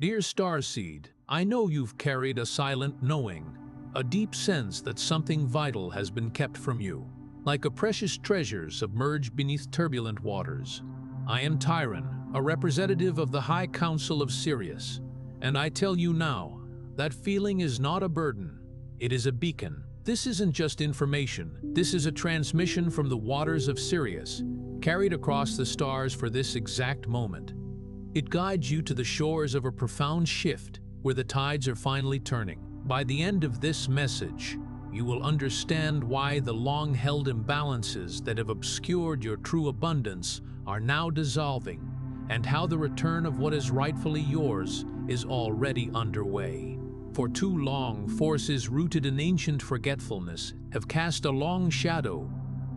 Dear Starseed, I know you've carried a silent knowing, a deep sense that something vital has been kept from you, like a precious treasure submerged beneath turbulent waters. I am Tyron, a representative of the High Council of Sirius, and I tell you now, that feeling is not a burden, it is a beacon. This isn't just information, this is a transmission from the waters of Sirius, carried across the stars for this exact moment. It guides you to the shores of a profound shift where the tides are finally turning. By the end of this message, you will understand why the long-held imbalances that have obscured your true abundance are now dissolving, and how the return of what is rightfully yours is already underway. For too long, forces rooted in ancient forgetfulness have cast a long shadow,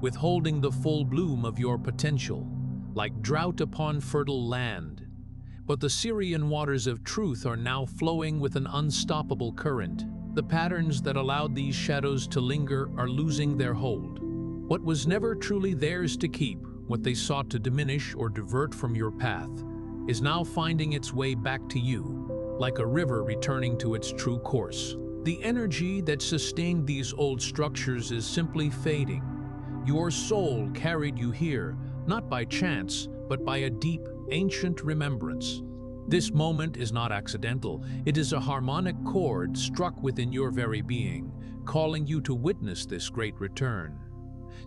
withholding the full bloom of your potential, like drought upon fertile land. But the Sirian waters of truth are now flowing with an unstoppable current. The patterns that allowed these shadows to linger are losing their hold. What was never truly theirs to keep, what they sought to diminish or divert from your path, is now finding its way back to you, like a river returning to its true course. The energy that sustained these old structures is simply fading. Your soul carried you here, not by chance, but by a deep, ancient remembrance. This moment is not accidental. It is a harmonic chord struck within your very being, calling you to witness this great return.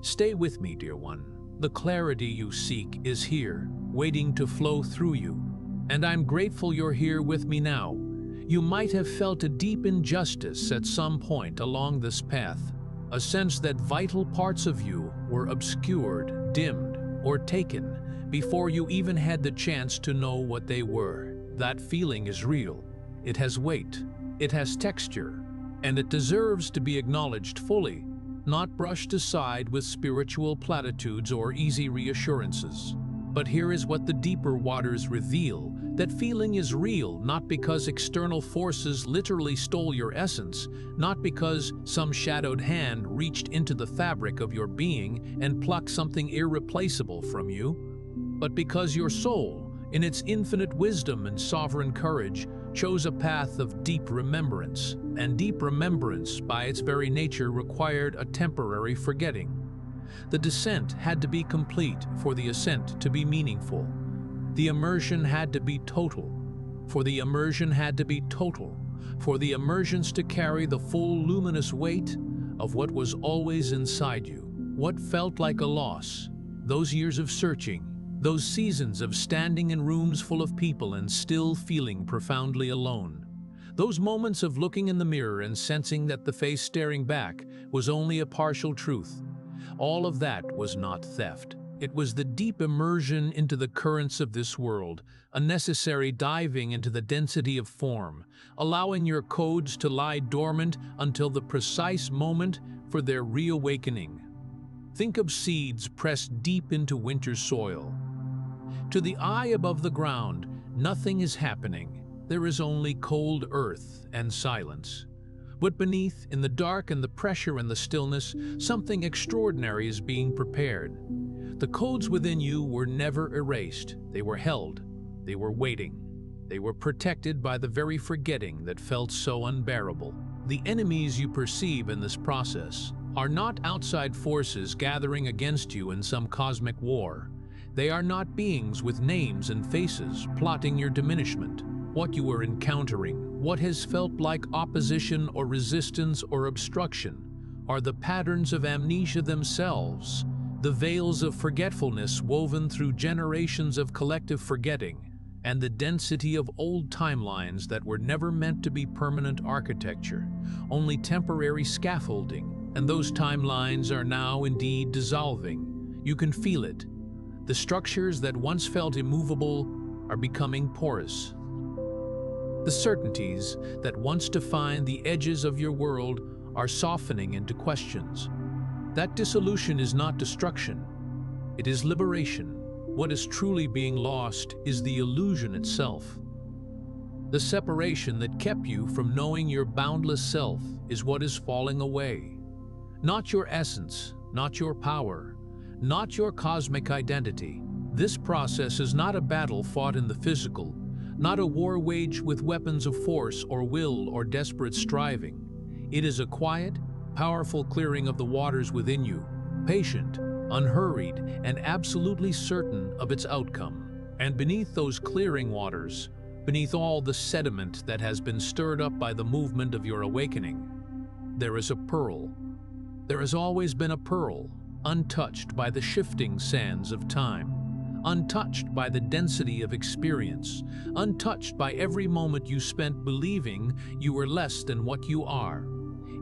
Stay with me, dear one. The clarity you seek is here, waiting to flow through you. And I'm grateful you're here with me now. You might have felt a deep injustice at some point along this path, a sense that vital parts of you were obscured, dimmed, or taken before you even had the chance to know what they were. That feeling is real. It has weight, it has texture, and it deserves to be acknowledged fully, not brushed aside with spiritual platitudes or easy reassurances. But here is what the deeper waters reveal. That feeling is real, not because external forces literally stole your essence, not because some shadowed hand reached into the fabric of your being and plucked something irreplaceable from you, but because your soul, in its infinite wisdom and sovereign courage, chose a path of deep remembrance, and deep remembrance, by its very nature, required a temporary forgetting. The descent had to be complete for the ascent to be meaningful. The immersion had to be total, for the immersion had to be total, for the immersions to carry the full luminous weight of what was always inside you. What felt like a loss, those years of searching, those seasons of standing in rooms full of people and still feeling profoundly alone. Those moments of looking in the mirror and sensing that the face staring back was only a partial truth. All of that was not theft. It was the deep immersion into the currents of this world, a necessary diving into the density of form, allowing your codes to lie dormant until the precise moment for their reawakening. Think of seeds pressed deep into winter soil. To the eye above the ground, nothing is happening. There is only cold earth and silence. But beneath, in the dark and the pressure and the stillness, something extraordinary is being prepared. The codes within you were never erased. They were held. They were waiting. They were protected by the very forgetting that felt so unbearable. The enemies you perceive in this process are not outside forces gathering against you in some cosmic war. They are not beings with names and faces plotting your diminishment. What you are encountering, what has felt like opposition or resistance or obstruction, are the patterns of amnesia themselves, the veils of forgetfulness woven through generations of collective forgetting, and the density of old timelines that were never meant to be permanent architecture, only temporary scaffolding, and those timelines are now indeed dissolving. You can feel it. The structures that once felt immovable are becoming porous. The certainties that once defined the edges of your world are softening into questions. That dissolution is not destruction, it is liberation. What is truly being lost is the illusion itself. The separation that kept you from knowing your boundless self is what is falling away. Not your essence, not your power, not your cosmic identity. This process is not a battle fought in the physical, not a war waged with weapons of force or will or desperate striving. It is a quiet, powerful clearing of the waters within you, patient, unhurried, and absolutely certain of its outcome. And beneath those clearing waters, beneath all the sediment that has been stirred up by the movement of your awakening, there is a pearl. There has always been a pearl, untouched by the shifting sands of time, untouched by the density of experience, untouched by every moment you spent believing you were less than what you are.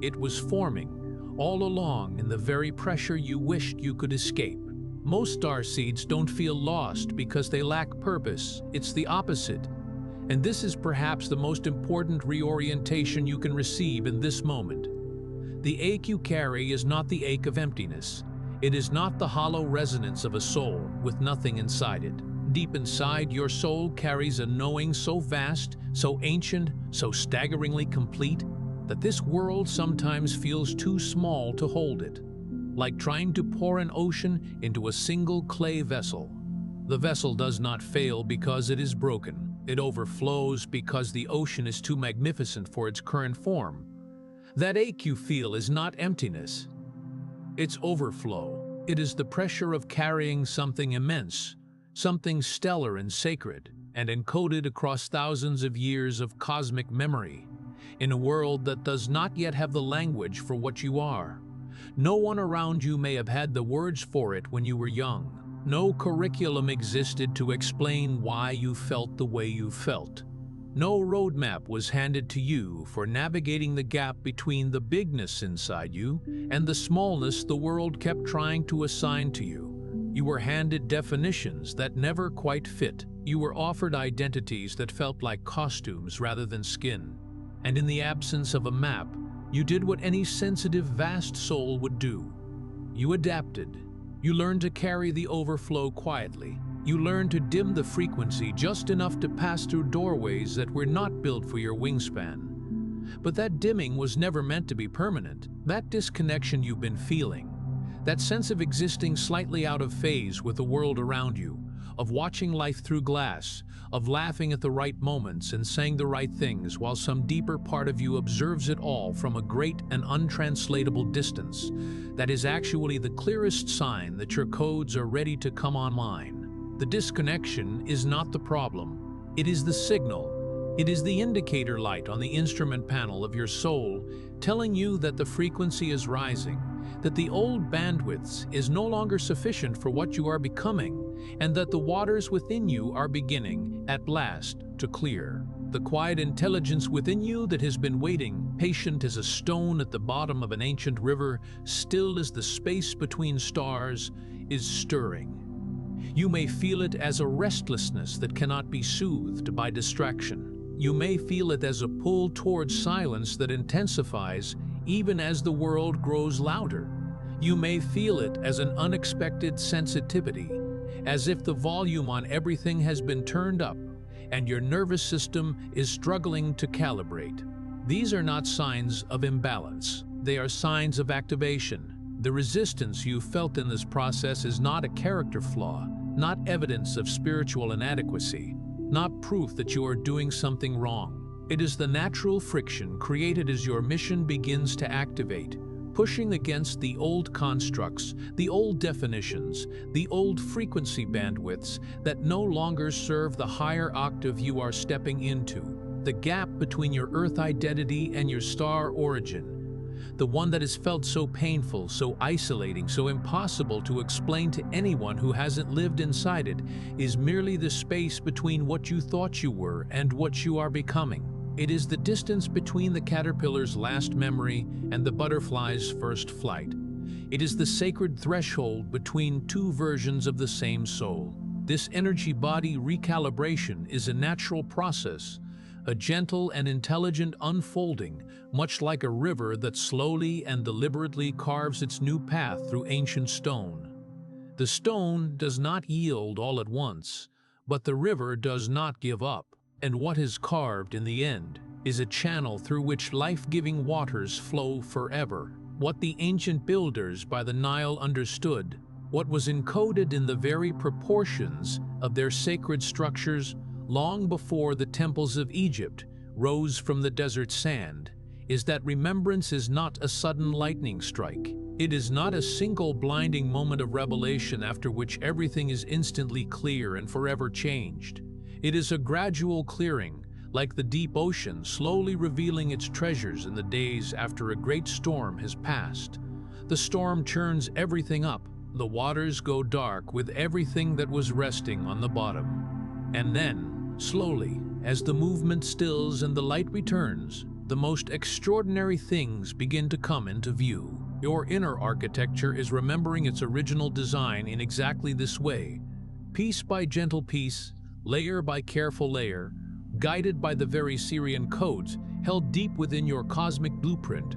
It was forming, all along in the very pressure you wished you could escape. Most starseeds don't feel lost because they lack purpose. It's the opposite. And this is perhaps the most important reorientation you can receive in this moment. The ache you carry is not the ache of emptiness. It is not the hollow resonance of a soul with nothing inside it. Deep inside, your soul carries a knowing so vast, so ancient, so staggeringly complete, that this world sometimes feels too small to hold it, like trying to pour an ocean into a single clay vessel. The vessel does not fail because it is broken. It overflows because the ocean is too magnificent for its current form. That ache you feel is not emptiness. It's overflow. It is the pressure of carrying something immense, something stellar and sacred, and encoded across thousands of years of cosmic memory, in a world that does not yet have the language for what you are. No one around you may have had the words for it when you were young. No curriculum existed to explain why you felt the way you felt. No roadmap was handed to you for navigating the gap between the bigness inside you and the smallness the world kept trying to assign to you. You were handed definitions that never quite fit. You were offered identities that felt like costumes rather than skin. And in the absence of a map, you did what any sensitive, vast soul would do. You adapted. You learned to carry the overflow quietly. You learned to dim the frequency just enough to pass through doorways that were not built for your wingspan. But that dimming was never meant to be permanent. That disconnection you've been feeling, that sense of existing slightly out of phase with the world around you, of watching life through glass, of laughing at the right moments and saying the right things while some deeper part of you observes it all from a great and untranslatable distance, that is actually the clearest sign that your codes are ready to come online. The disconnection is not the problem. It is the signal. It is the indicator light on the instrument panel of your soul telling you that the frequency is rising, that the old bandwidths is no longer sufficient for what you are becoming, and that the waters within you are beginning, at last, to clear. The quiet intelligence within you that has been waiting, patient as a stone at the bottom of an ancient river, still as the space between stars, is stirring. You may feel it as a restlessness that cannot be soothed by distraction. You may feel it as a pull towards silence that intensifies even as the world grows louder. You may feel it as an unexpected sensitivity, as if the volume on everything has been turned up and your nervous system is struggling to calibrate. These are not signs of imbalance. They are signs of activation. The resistance you felt in this process is not a character flaw, not evidence of spiritual inadequacy, not proof that you are doing something wrong. It is the natural friction created as your mission begins to activate, pushing against the old constructs, the old definitions, the old frequency bandwidths that no longer serve the higher octave you are stepping into. The gap between your Earth identity and your star origin, the one that has felt so painful, so isolating, so impossible to explain to anyone who hasn't lived inside it, is merely the space between what you thought you were and what you are becoming. It is the distance between the caterpillar's last memory and the butterfly's first flight. It is the sacred threshold between two versions of the same soul. This energy-body recalibration is a natural process, a gentle and intelligent unfolding, much like a river that slowly and deliberately carves its new path through ancient stone. The stone does not yield all at once, but the river does not give up. And what is carved in the end is a channel through which life-giving waters flow forever. What the ancient builders by the Nile understood, what was encoded in the very proportions of their sacred structures, long before the temples of Egypt rose from the desert sand, is that remembrance is not a sudden lightning strike. It is not a single blinding moment of revelation after which everything is instantly clear and forever changed. It is a gradual clearing, like the deep ocean slowly revealing its treasures in the days after a great storm has passed. The storm churns everything up. The waters go dark with everything that was resting on the bottom. And then, slowly, as the movement stills and the light returns, the most extraordinary things begin to come into view. Your inner architecture is remembering its original design in exactly this way, piece by gentle piece, layer by careful layer, guided by the very Sirian codes held deep within your cosmic blueprint.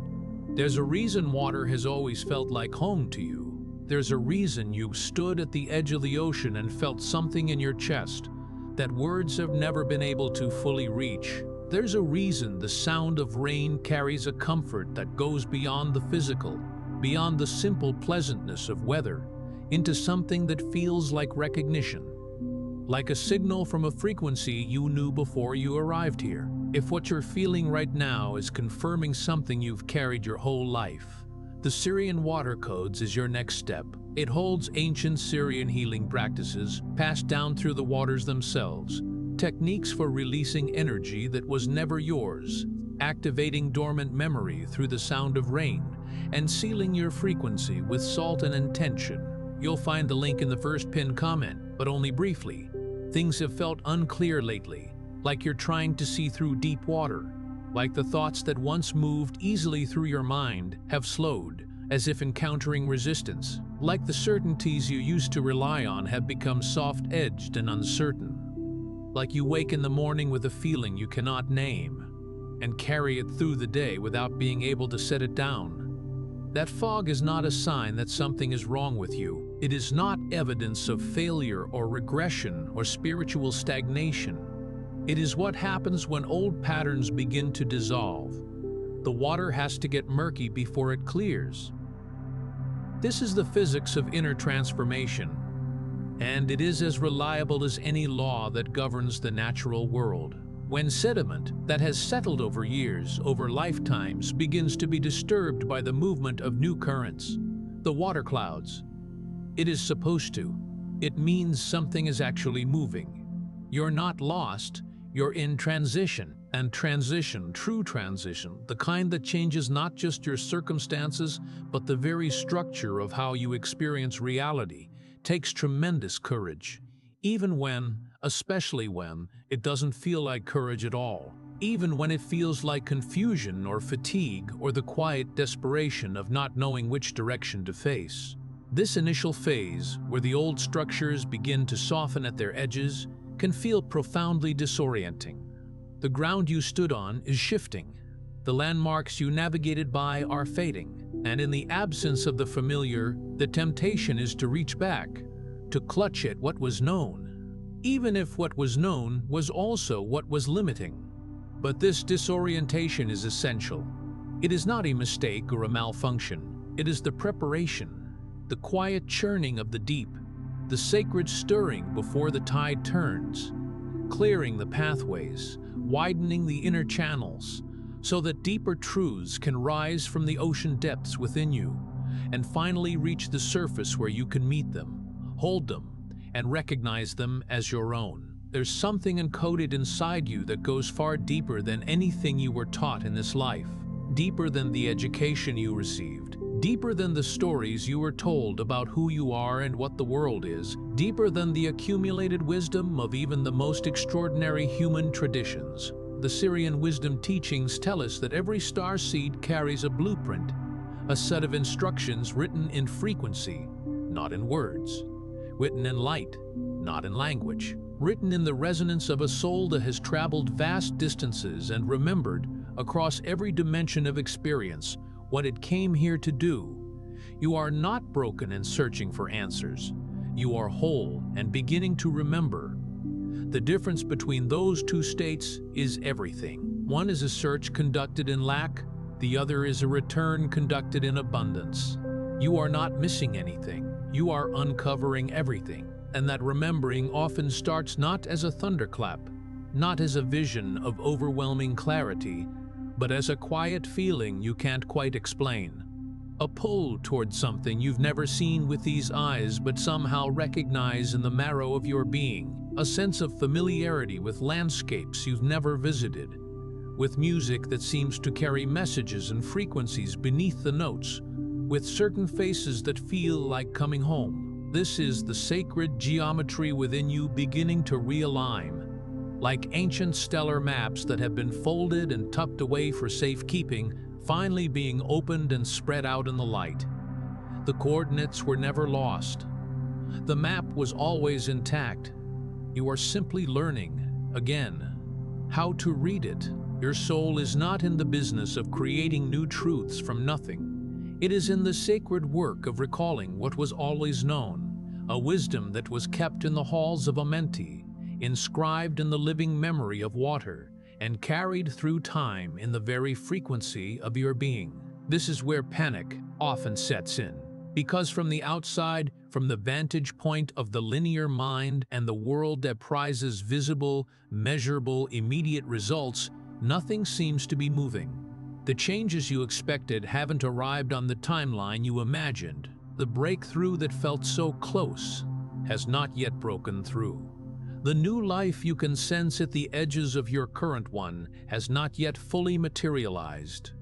There's a reason water has always felt like home to you. There's a reason you stood at the edge of the ocean and felt something in your chest that words have never been able to fully reach. There's a reason the sound of rain carries a comfort that goes beyond the physical, beyond the simple pleasantness of weather, into something that feels like recognition. Like a signal from a frequency you knew before you arrived here. If what you're feeling right now is confirming something you've carried your whole life, the Sirian Water Codes is your next step. It holds ancient Sirian healing practices passed down through the waters themselves, techniques for releasing energy that was never yours, activating dormant memory through the sound of rain, and sealing your frequency with salt and intention. You'll find the link in the first pinned comment, but only briefly. Things have felt unclear lately, like you're trying to see through deep water, like the thoughts that once moved easily through your mind have slowed, as if encountering resistance, like the certainties you used to rely on have become soft-edged and uncertain, like you wake in the morning with a feeling you cannot name, and carry it through the day without being able to set it down. That fog is not a sign that something is wrong with you. It is not evidence of failure or regression or spiritual stagnation. It is what happens when old patterns begin to dissolve. The water has to get murky before it clears. This is the physics of inner transformation, and it is as reliable as any law that governs the natural world. When sediment that has settled over years, over lifetimes, begins to be disturbed by the movement of new currents, the water clouds, it is supposed to. It means something is actually moving. You're not lost, you're in transition. And transition, true transition, the kind that changes not just your circumstances, but the very structure of how you experience reality, takes tremendous courage. Even when, especially when, it doesn't feel like courage at all. Even when it feels like confusion or fatigue or the quiet desperation of not knowing which direction to face. This initial phase, where the old structures begin to soften at their edges, can feel profoundly disorienting. The ground you stood on is shifting. The landmarks you navigated by are fading. And in the absence of the familiar, the temptation is to reach back, to clutch at what was known, even if what was known was also what was limiting. But this disorientation is essential. It is not a mistake or a malfunction. It is the preparation, the quiet churning of the deep, the sacred stirring before the tide turns, clearing the pathways, widening the inner channels, so that deeper truths can rise from the ocean depths within you, and finally reach the surface where you can meet them, hold them, and recognize them as your own. There's something encoded inside you that goes far deeper than anything you were taught in this life, deeper than the education you received, deeper than the stories you were told about who you are and what the world is, deeper than the accumulated wisdom of even the most extraordinary human traditions. The Sirian wisdom teachings tell us that every starseed carries a blueprint, a set of instructions written in frequency, not in words, written in light, not in language, written in the resonance of a soul that has traveled vast distances and remembered, across every dimension of experience, what it came here to do. You are not broken and searching for answers. You are whole and beginning to remember. The difference between those two states is everything. One is a search conducted in lack, the other is a return conducted in abundance. You are not missing anything. You are uncovering everything. And that remembering often starts not as a thunderclap, not as a vision of overwhelming clarity, but as a quiet feeling you can't quite explain. A pull towards something you've never seen with these eyes but somehow recognize in the marrow of your being. A sense of familiarity with landscapes you've never visited, with music that seems to carry messages and frequencies beneath the notes, with certain faces that feel like coming home. This is the sacred geometry within you beginning to realign, like ancient stellar maps that have been folded and tucked away for safekeeping, finally being opened and spread out in the light. The coordinates were never lost. The map was always intact. You are simply learning, again, how to read it. Your soul is not in the business of creating new truths from nothing. It is in the sacred work of recalling what was always known, a wisdom that was kept in the halls of Amenti, inscribed in the living memory of water, and carried through time in the very frequency of your being. This is where panic often sets in, because from the outside, from the vantage point of the linear mind and the world that prizes visible, measurable, immediate results, nothing seems to be moving. The changes you expected haven't arrived on the timeline you imagined. The breakthrough that felt so close has not yet broken through. The new life you can sense at the edges of your current one has not yet fully materialized.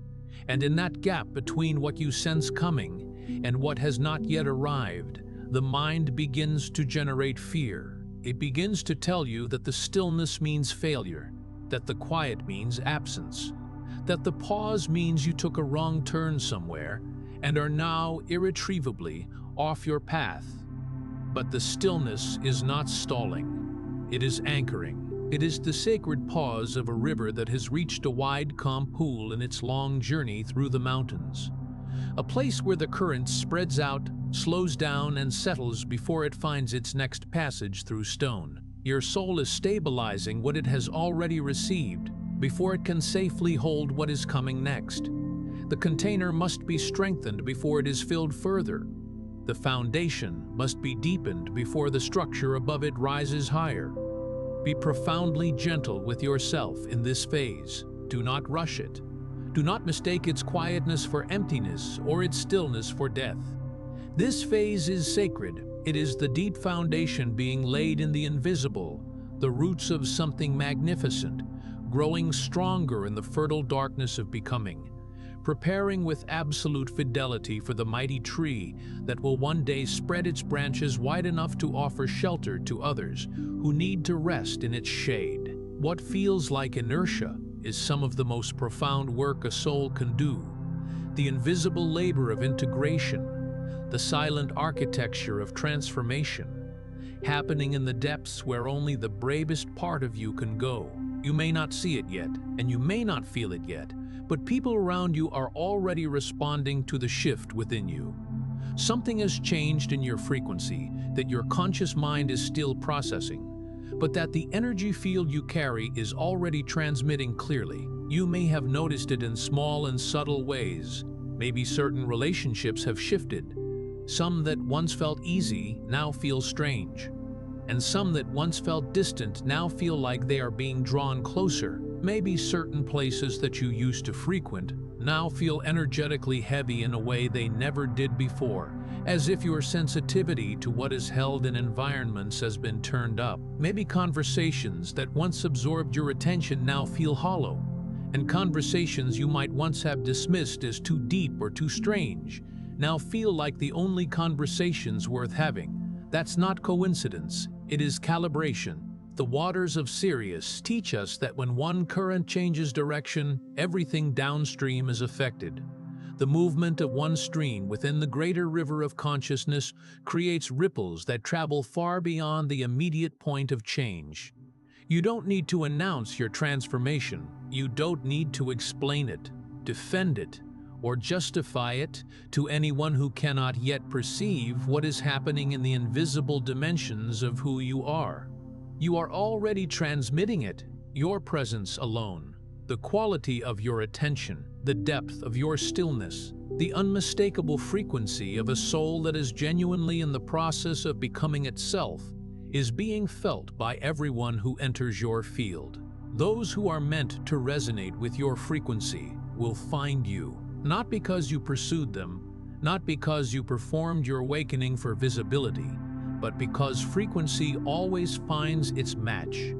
And in that gap between what you sense coming and what has not yet arrived, the mind begins to generate fear. It begins to tell you that the stillness means failure, that the quiet means absence, that the pause means you took a wrong turn somewhere and are now irretrievably off your path. But the stillness is not stalling. It is anchoring. It is the sacred pause of a river that has reached a wide, calm pool in its long journey through the mountains. A place where the current spreads out, slows down, and settles before it finds its next passage through stone. Your soul is stabilizing what it has already received before it can safely hold what is coming next. The container must be strengthened before it is filled further. The foundation must be deepened before the structure above it rises higher. Be profoundly gentle with yourself in this phase. Do not rush it. Do not mistake its quietness for emptiness or its stillness for death. This phase is sacred. It is the deep foundation being laid in the invisible, the roots of something magnificent, growing stronger in the fertile darkness of becoming, preparing with absolute fidelity for the mighty tree that will one day spread its branches wide enough to offer shelter to others who need to rest in its shade. What feels like inertia is some of the most profound work a soul can do. The invisible labor of integration, the silent architecture of transformation, happening in the depths where only the bravest part of you can go. You may not see it yet, and you may not feel it yet, but people around you are already responding to the shift within you. Something has changed in your frequency that your conscious mind is still processing, but that the energy field you carry is already transmitting clearly. You may have noticed it in small and subtle ways. Maybe certain relationships have shifted. Some that once felt easy now feel strange, and some that once felt distant now feel like they are being drawn closer. Maybe certain places that you used to frequent now feel energetically heavy in a way they never did before, as if your sensitivity to what is held in environments has been turned up. Maybe conversations that once absorbed your attention now feel hollow, and conversations you might once have dismissed as too deep or too strange now feel like the only conversations worth having. That's not coincidence, it is calibration. The waters of Sirius teach us that when one current changes direction, everything downstream is affected. The movement of one stream within the greater river of consciousness creates ripples that travel far beyond the immediate point of change. You don't need to announce your transformation. You don't need to explain it, defend it, or justify it to anyone who cannot yet perceive what is happening in the invisible dimensions of who you are. You are already transmitting it, your presence alone, the quality of your attention, the depth of your stillness, the unmistakable frequency of a soul that is genuinely in the process of becoming itself, is being felt by everyone who enters your field. Those who are meant to resonate with your frequency will find you, not because you pursued them, not because you performed your awakening for visibility, but because frequency always finds its match.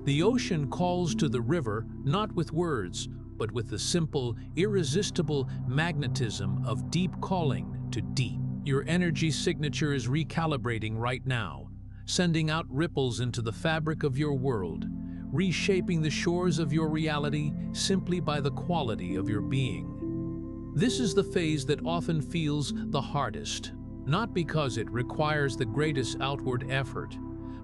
The ocean calls to the river not with words, but with the simple, irresistible magnetism of deep calling to deep. Your energy signature is recalibrating right now, sending out ripples into the fabric of your world, reshaping the shores of your reality simply by the quality of your being. This is the phase that often feels the hardest, not because it requires the greatest outward effort,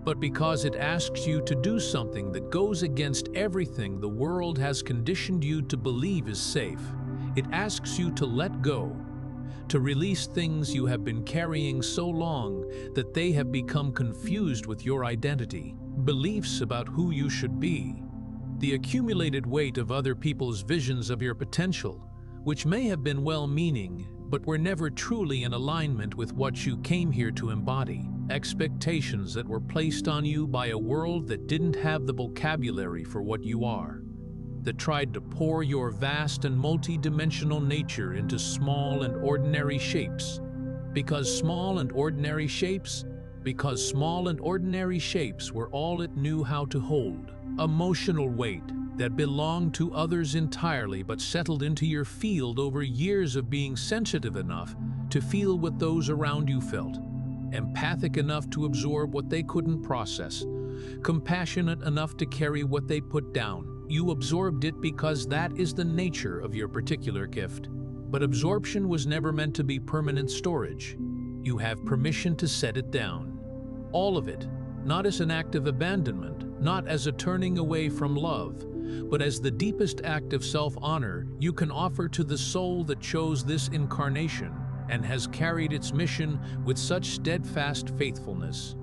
but because it asks you to do something that goes against everything the world has conditioned you to believe is safe. It asks you to let go, to release things you have been carrying so long that they have become confused with your identity, beliefs about who you should be, the accumulated weight of other people's visions of your potential, which may have been well-meaning, but were never truly in alignment with what you came here to embody, expectations that were placed on you by a world that didn't have the vocabulary for what you are, that tried to pour your vast and multi-dimensional nature into small and ordinary shapes. Because small and ordinary shapes were all it knew how to hold. Emotional weight that belonged to others entirely but settled into your field over years of being sensitive enough to feel what those around you felt, empathic enough to absorb what they couldn't process, compassionate enough to carry what they put down. You absorbed it because that is the nature of your particular gift. But absorption was never meant to be permanent storage. You have permission to set it down. All of it, not as an act of abandonment, not as a turning away from love, but as the deepest act of self-honor you can offer to the soul that chose this incarnation and has carried its mission with such steadfast faithfulness.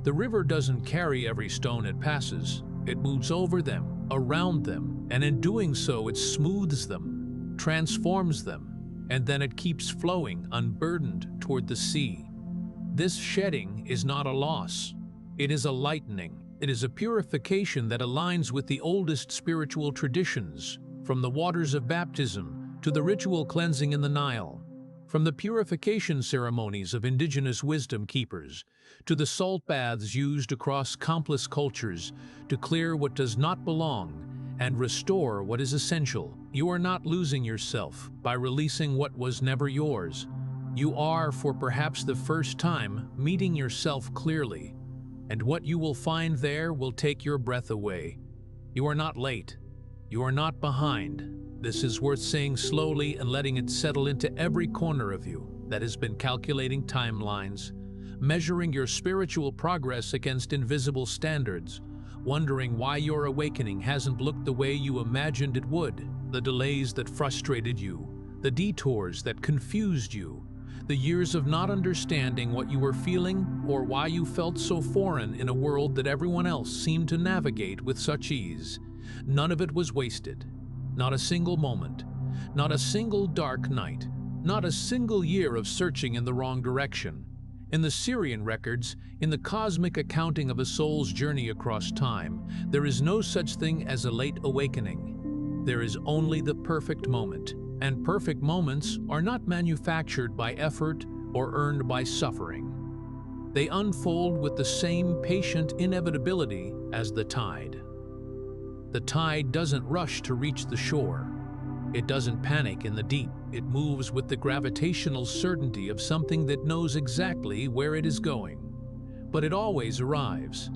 The river doesn't carry every stone it passes. It moves over them, around them, and in doing so it smooths them, transforms them, and then it keeps flowing unburdened toward the sea. This shedding is not a loss. It is a lightening. It is a purification that aligns with the oldest spiritual traditions, from the waters of baptism to the ritual cleansing in the Nile, from the purification ceremonies of indigenous wisdom keepers to the salt baths used across countless cultures to clear what does not belong and restore what is essential. You are not losing yourself by releasing what was never yours. You are, for perhaps the first time, meeting yourself clearly. And what you will find there will take your breath away. You are not late. You are not behind. This is worth saying slowly and letting it settle into every corner of you that has been calculating timelines, measuring your spiritual progress against invisible standards, wondering why your awakening hasn't looked the way you imagined it would, the delays that frustrated you, the detours that confused you, the years of not understanding what you were feeling or why you felt so foreign in a world that everyone else seemed to navigate with such ease. None of it was wasted. Not a single moment. Not a single dark night. Not a single year of searching in the wrong direction. In the Sirian records, in the cosmic accounting of a soul's journey across time, there is no such thing as a late awakening. There is only the perfect moment. And perfect moments are not manufactured by effort or earned by suffering. They unfold with the same patient inevitability as the tide. The tide doesn't rush to reach the shore. It doesn't panic in the deep. It moves with the gravitational certainty of something that knows exactly where it is going. But it always arrives.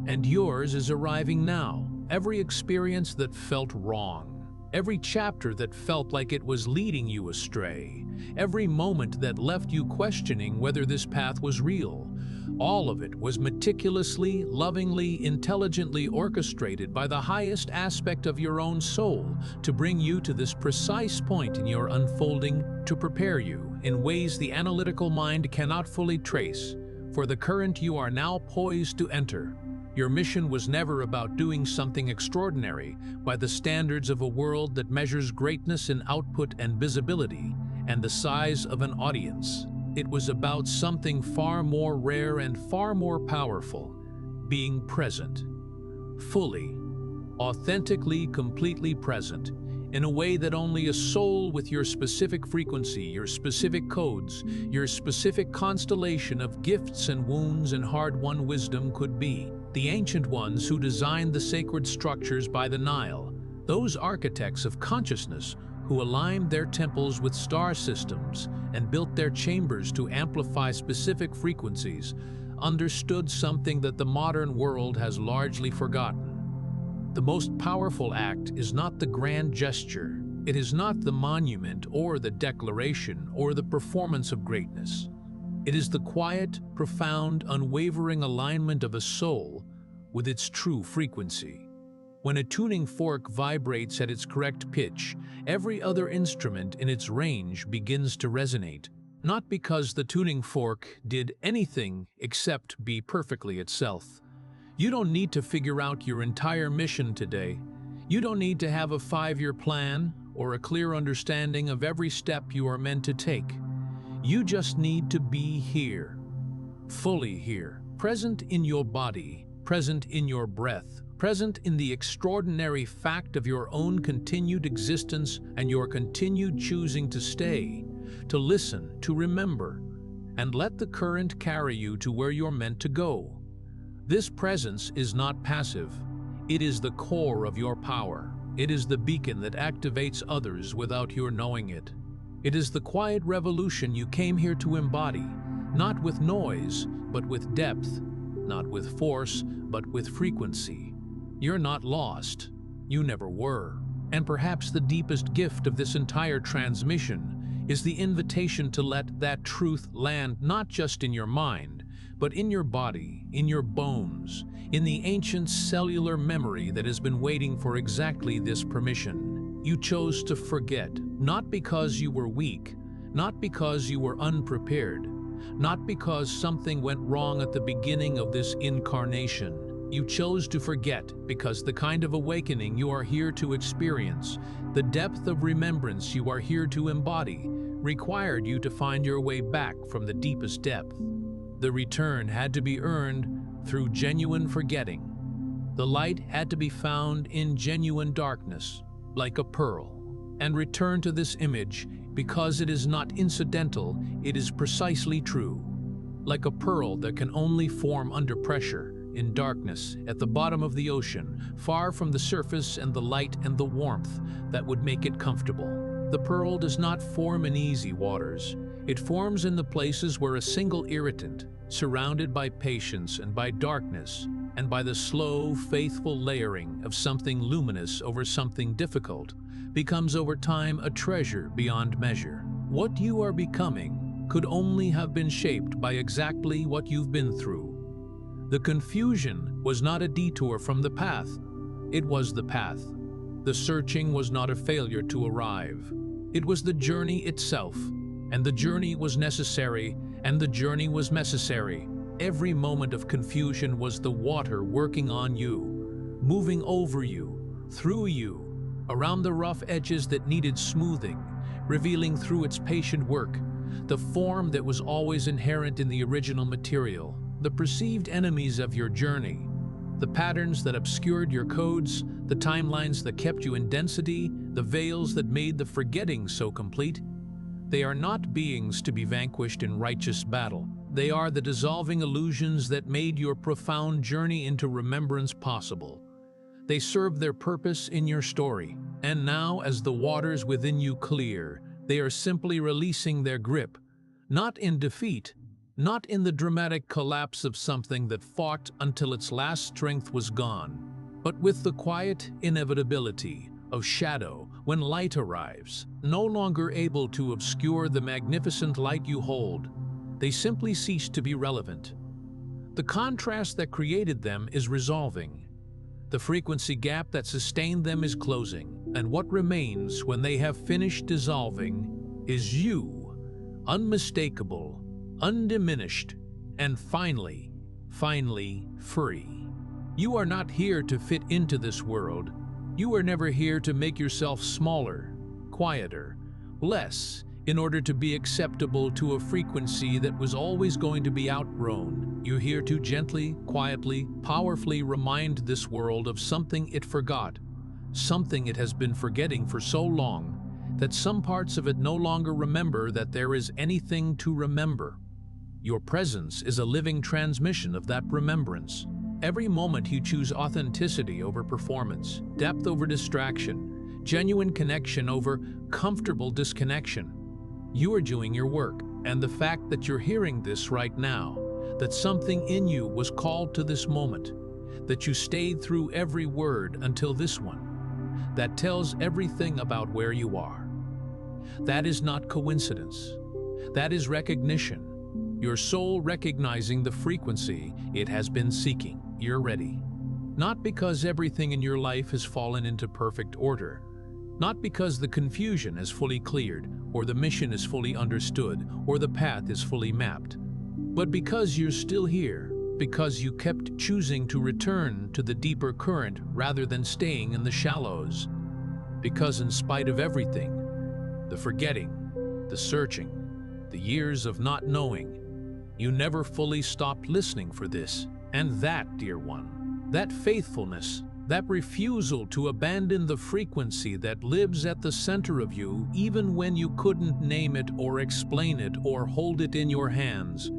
And yours is arriving now. Every experience that felt wrong. Every chapter that felt like it was leading you astray, every moment that left you questioning whether this path was real, all of it was meticulously, lovingly, intelligently orchestrated by the highest aspect of your own soul to bring you to this precise point in your unfolding, to prepare you in ways the analytical mind cannot fully trace for the current you are now poised to enter. Your mission was never about doing something extraordinary by the standards of a world that measures greatness in output and visibility and the size of an audience. It was about something far more rare and far more powerful, being present, fully authentically, completely present, in a way that only a soul with your specific frequency, your specific codes, your specific constellation of gifts and wounds and hard-won wisdom could be. The ancient ones who designed the sacred structures by the Nile, those architects of consciousness who aligned their temples with star systems and built their chambers to amplify specific frequencies, understood something that the modern world has largely forgotten. The most powerful act is not the grand gesture. It is not the monument or the declaration or the performance of greatness. It is the quiet, profound, unwavering alignment of a soul with its true frequency. When a tuning fork vibrates at its correct pitch, every other instrument in its range begins to resonate, not because the tuning fork did anything except be perfectly itself. You don't need to figure out your entire mission today. You don't need to have a 5-year plan or a clear understanding of every step you are meant to take. You just need to be here, fully here, present in your body, present in your breath, present in the extraordinary fact of your own continued existence and your continued choosing to stay, to listen, to remember, and let the current carry you to where you're meant to go. This presence is not passive. It is the core of your power. It is the beacon that activates others without your knowing it. It is the quiet revolution you came here to embody, not with noise, but with depth, not with force, but with frequency. You're not lost. You never were. And perhaps the deepest gift of this entire transmission is the invitation to let that truth land not just in your mind, but in your body, in your bones, in the ancient cellular memory that has been waiting for exactly this permission. You chose to forget, not because you were weak, not because you were unprepared, not because something went wrong at the beginning of this incarnation. You chose to forget because the kind of awakening you are here to experience, the depth of remembrance you are here to embody, required you to find your way back from the deepest depth. The return had to be earned through genuine forgetting. The light had to be found in genuine darkness, like a pearl. And return to this image because it is not incidental, it is precisely true. Like a pearl that can only form under pressure, in darkness, at the bottom of the ocean, far from the surface and the light and the warmth that would make it comfortable. The pearl does not form in easy waters. It forms in the places where a single irritant, surrounded by patience and by darkness, and by the slow, faithful layering of something luminous over something difficult, becomes over time a treasure beyond measure. What you are becoming could only have been shaped by exactly what you've been through. The confusion was not a detour from the path, it was the path. The searching was not a failure to arrive. It was the journey itself, and the journey was necessary, and the journey was necessary. Every moment of confusion was the water working on you, moving over you, through you, around the rough edges that needed smoothing, revealing through its patient work the form that was always inherent in the original material, the perceived enemies of your journey, the patterns that obscured your codes, the timelines that kept you in density, the veils that made the forgetting so complete. They are not beings to be vanquished in righteous battle. They are the dissolving illusions that made your profound journey into remembrance possible. They serve their purpose in your story, and now as the waters within you clear, they are simply releasing their grip, not in defeat, not in the dramatic collapse of something that fought until its last strength was gone, but with the quiet inevitability of shadow when light arrives, no longer able to obscure the magnificent light you hold. They simply cease to be relevant. The contrast that created them is resolving. The frequency gap that sustained them is closing, and what remains when they have finished dissolving is you, unmistakable, undiminished, and finally free. You are not here to fit into this world. You are never here to make yourself smaller, quieter, less, In order to be acceptable to a frequency that was always going to be outgrown, you're here to gently, quietly, powerfully remind this world of something it forgot, something it has been forgetting for so long that some parts of it no longer remember that there is anything to remember. Your presence is a living transmission of that remembrance. Every moment you choose authenticity over performance, depth over distraction, genuine connection over comfortable disconnection, you are doing your work. And the fact that you're hearing this right now, that something in you was called to this moment, that you stayed through every word until this one, that tells everything about where you are. That is not coincidence. That is recognition. Your soul recognizing the frequency it has been seeking. You're ready. Not because everything in your life has fallen into perfect order, not because the confusion is fully cleared, or the mission is fully understood, or the path is fully mapped, but because you're still here, because you kept choosing to return to the deeper current rather than staying in the shallows. Because in spite of everything, the forgetting, the searching, the years of not knowing, you never fully stopped listening for this. And that, dear one, that faithfulness, that refusal to abandon the frequency that lives at the center of you even when you couldn't name it or explain it or hold it in your hands,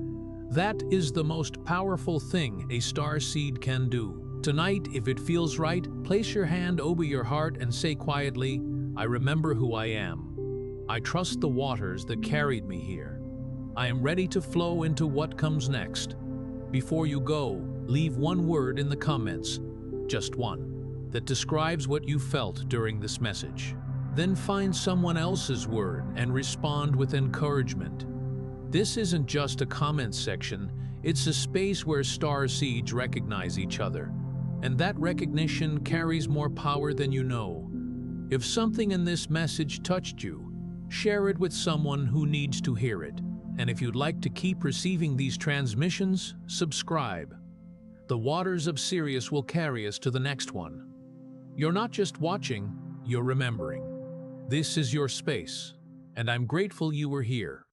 that is the most powerful thing a starseed can do. Tonight, if it feels right, place your hand over your heart and say quietly, I remember who I am. I trust the waters that carried me here. I am ready to flow into what comes next. Before you go, leave one word in the comments, just one, that describes what you felt during this message. Then find someone else's word and respond with encouragement. This isn't just a comment section, it's a space where starseeds recognize each other. And that recognition carries more power than you know. If something in this message touched you, share it with someone who needs to hear it. And if you'd like to keep receiving these transmissions, subscribe. The waters of Sirius will carry us to the next one. You're not just watching, you're remembering. This is your space, and I'm grateful you were here.